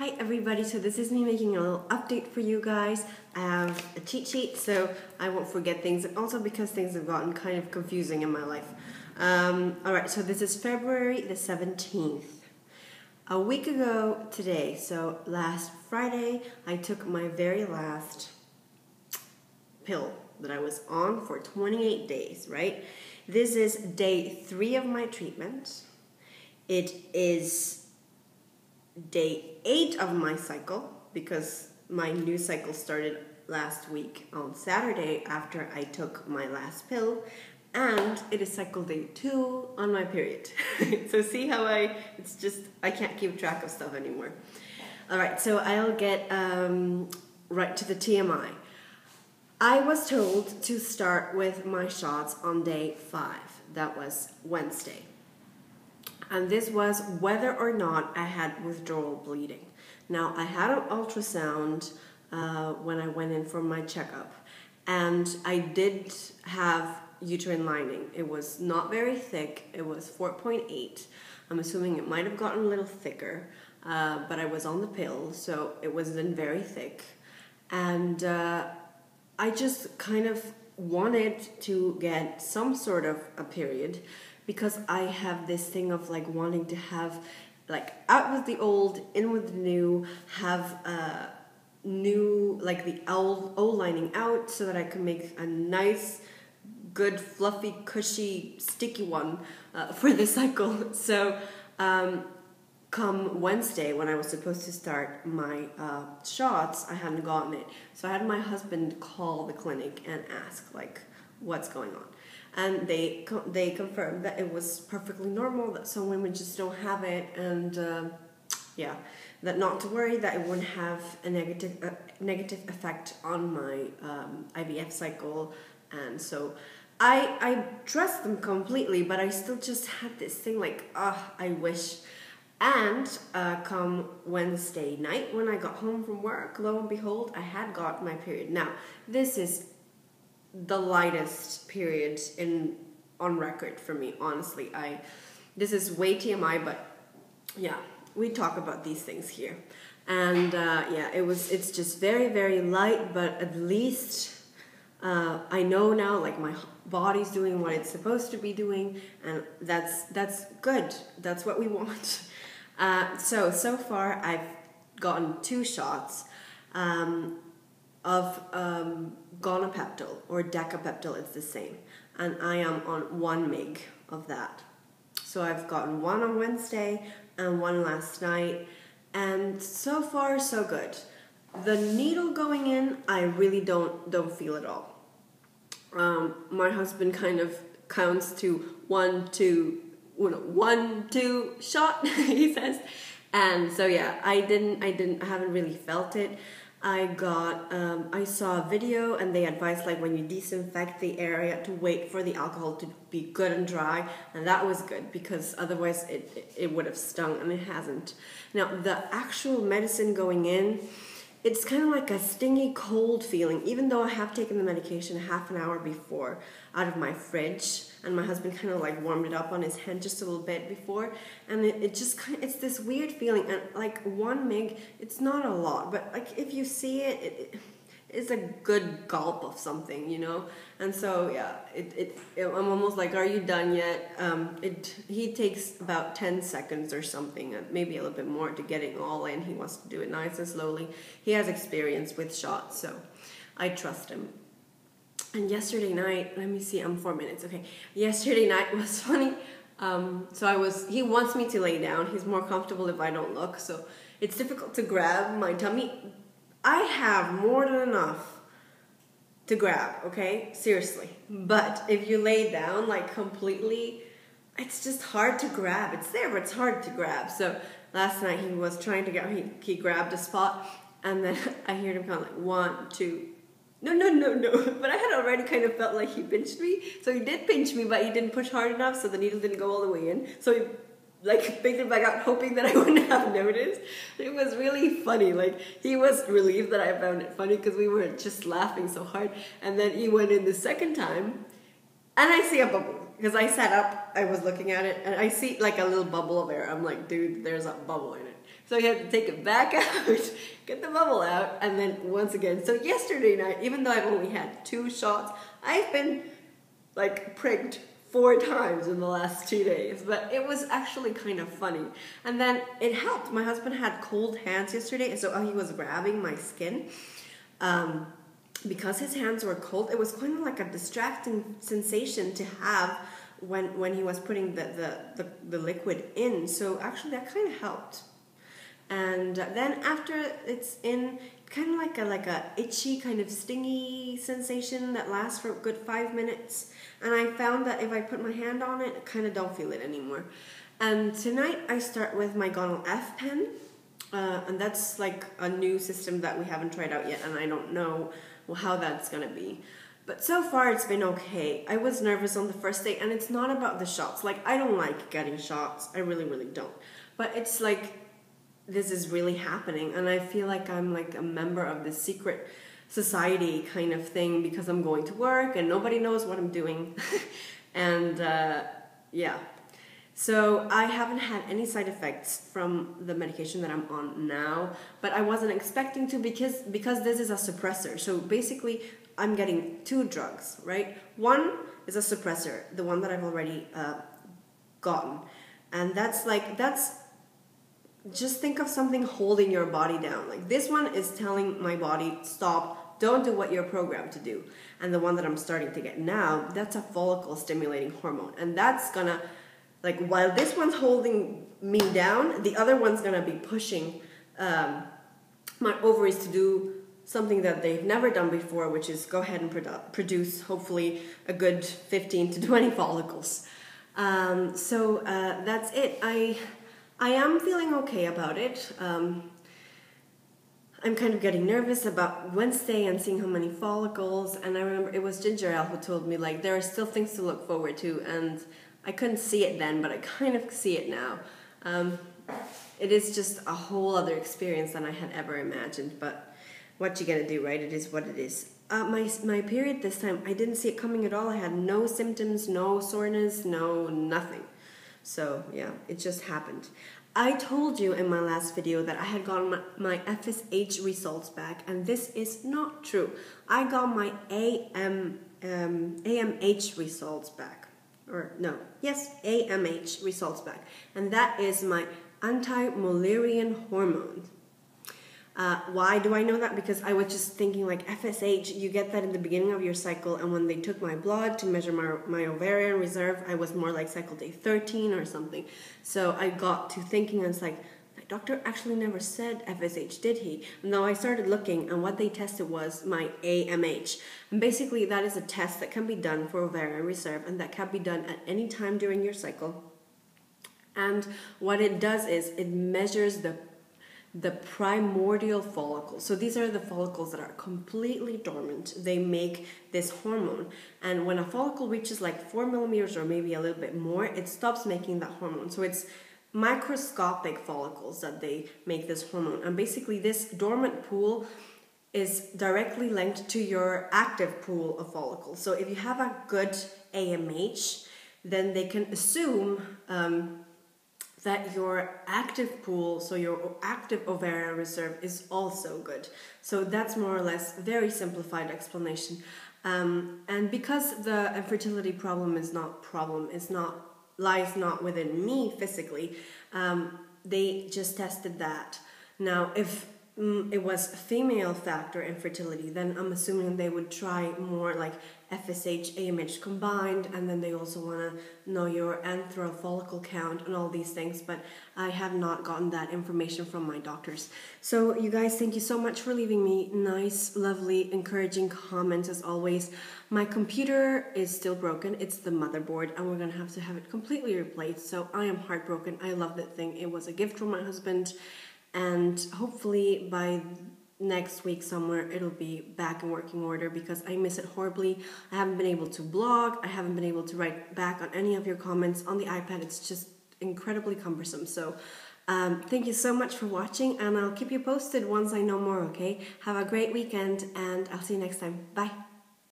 Hi everybody, so this is me making a little update for you guys. I have a cheat sheet so I won't forget things, and also because things have gotten kind of confusing in my life. Alright, so this is February the 17th. A week ago today, so last Friday, I took my very last pill that I was on for 28 days, right? This is day 3 of my treatment. It is day 8 of my cycle, because my new cycle started last week on Saturday after I took my last pill, and it is cycle day 2 on my period. So see how I can't keep track of stuff anymore. Alright, so I'll get right to the TMI. I was told to start with my shots on day 5. That was Wednesday. And this was whether or not I had withdrawal bleeding. Now, I had an ultrasound when I went in for my checkup, and I did have uterine lining. It was not very thick. It was 4.8. I'm assuming it might have gotten a little thicker, but I was on the pill, so it wasn't very thick. And I just kind of wanted to get some sort of a period, because I have this thing of like wanting to have like out with the old, in with the new, have new, like the old lining out so that I can make a nice, good, fluffy, cushy, sticky one for the cycle. So come Wednesday, when I was supposed to start my shots, I hadn't gotten it. So I had my husband call the clinic and ask like, what's going on? And they confirmed that it was perfectly normal, that some women just don't have it, and yeah, that not to worry, that it wouldn't have a negative effect on my IVF cycle. And so I trust them completely, but I still just had this thing like, I wish. And come Wednesday night, when I got home from work, lo and behold, I had got my period. Now, this is the lightest period on record for me, honestly. This is way TMI, but yeah, we talk about these things here. And yeah, it's just very, very light, but at least I know now, like, my body's doing what it's supposed to be doing, and that's good. That's what we want. So far I've gotten 2 shots of gonapeptyl or decapeptyl. It's the same, and I am on 1 mg of that. So I've gotten 1 on Wednesday and 1 last night, and so far so good. The needle going in, I really don't feel at all. My husband kind of counts to 1, 2, 1, 2 shot, he says, and so yeah, I haven't really felt it. I saw a video, and they advised, like, when you disinfect the area, to wait for the alcohol to be good and dry, and that was good, because otherwise it would have stung, and it hasn't. Now, the actual medicine going in, it's kind of like a stingy cold feeling, even though I have taken the medication half an hour before out of my fridge, and my husband kind of like warmed it up on his hand just a little bit before, and it just it's this weird feeling. And like 1 mg, it's not a lot, but like if you see it's a good gulp of something, you know. And so yeah, I'm almost like, are you done yet? He takes about 10 seconds or something, maybe a little bit more, to get it all in. He wants to do it nice and slowly. He has experience with shots, so I trust him. And yesterday night, let me see, I'm 4 minutes, okay. Yesterday night was funny. He wants me to lay down. He's more comfortable if I don't look, so it's difficult to grab my tummy. I have more than enough to grab, okay? Seriously. But if you lay down, like, completely, it's just hard to grab. It's there, but it's hard to grab. So last night he was trying to he grabbed a spot, and then I heard him kind of like, 1, 2, no. But I had already kind of felt like he pinched me. So he did pinch me, but he didn't push hard enough, so the needle didn't go all the way in. So he like picked it back out, hoping that I wouldn't have noticed. It was really funny. Like, he was relieved that I found it funny, because we were just laughing so hard. And then he went in the second time, and I see a bubble, because I sat up, I was looking at it, and I see like a little bubble of air. I'm like, dude, there's a bubble in it. So you have to take it back out, get the bubble out, and then once again. So yesterday night, even though I've only had 2 shots, I've been like pricked 4 times in the last 2 days, but it was actually kind of funny. And then it helped. My husband had cold hands yesterday, so he was grabbing my skin. Because his hands were cold, it was kind of like a distracting sensation to have when he was putting the liquid in. So actually that kind of helped. And then after it's in, kind of like a itchy, kind of stingy sensation that lasts for a good 5 minutes. And I found that if I put my hand on it, I kind of don't feel it anymore. And tonight I start with my Gonal F pen. And that's like a new system that we haven't tried out yet, and I don't know how that's going to be. But so far it's been okay. I was nervous on the first day, and it's not about the shots. Like, I don't like getting shots. I really, really don't. But it's like, this is really happening, and I feel like I'm like a member of this secret society kind of thing because I'm going to work and nobody knows what I'm doing. And yeah. So I haven't had any side effects from the medication that I'm on now, but I wasn't expecting to because this is a suppressor. So basically I'm getting 2 drugs, right? One is a suppressor, the one that I've already gotten. And that's just think of something holding your body down. Like, this one is telling my body, stop, don't do what you're programmed to do. And the one that I'm starting to get now, that's a follicle stimulating hormone. And that's gonna, like, while this one's holding me down, the other one's gonna be pushing my ovaries to do something that they've never done before, which is go ahead and produce, hopefully, a good 15 to 20 follicles. So that's it. I am feeling okay about it. I'm kind of getting nervous about Wednesday and seeing how many follicles. And I remember it was Ginger Ale who told me, like, there are still things to look forward to. And I couldn't see it then, but I kind of see it now. It is just a whole other experience than I had ever imagined. But what you gonna do, right? It is what it is. My period this time, I didn't see it coming at all. I had no symptoms, no soreness, no nothing. So yeah, it just happened. I told you in my last video that I had gotten my FSH results back, and this is not true. I got my AMH results back. AMH results back. And that is my anti-Mullerian hormone. Why do I know that? Because I was just thinking, like, FSH, you get that in the beginning of your cycle, and when they took my blood to measure my ovarian reserve, I was more like cycle day 13 or something. So I got to thinking, and it's like, my doctor actually never said FSH, did he? And then I started looking, and what they tested was my AMH. And basically, that is a test that can be done for ovarian reserve, and that can be done at any time during your cycle. And what it does is it measures the primordial follicles. So these are the follicles that are completely dormant. They make this hormone. And when a follicle reaches like 4 millimeters or maybe a little bit more, it stops making that hormone. So it's microscopic follicles that they make this hormone. And basically this dormant pool is directly linked to your active pool of follicles. So if you have a good AMH, then they can assume that your active pool, so your active ovarian reserve, is also good. So that's more or less very simplified explanation. And because the infertility problem lies not within me physically, they just tested that. Now, if it was female factor infertility, then I'm assuming they would try more like FSH, AMH combined, and then they also want to know your antral follicle count and all these things, but I have not gotten that information from my doctors. So you guys, thank you so much for leaving me nice, lovely, encouraging comments as always. My computer is still broken. It's the motherboard, and we're going to have it completely replaced, so I am heartbroken. I love that thing. It was a gift from my husband, and hopefully by next week somewhere it'll be back in working order, because I miss it horribly. I haven't been able to blog. I haven't been able to write back on any of your comments on the iPad. It's just incredibly cumbersome. So thank you so much for watching, and I'll keep you posted once I know more, okay? Have a great weekend, and I'll see you next time. Bye.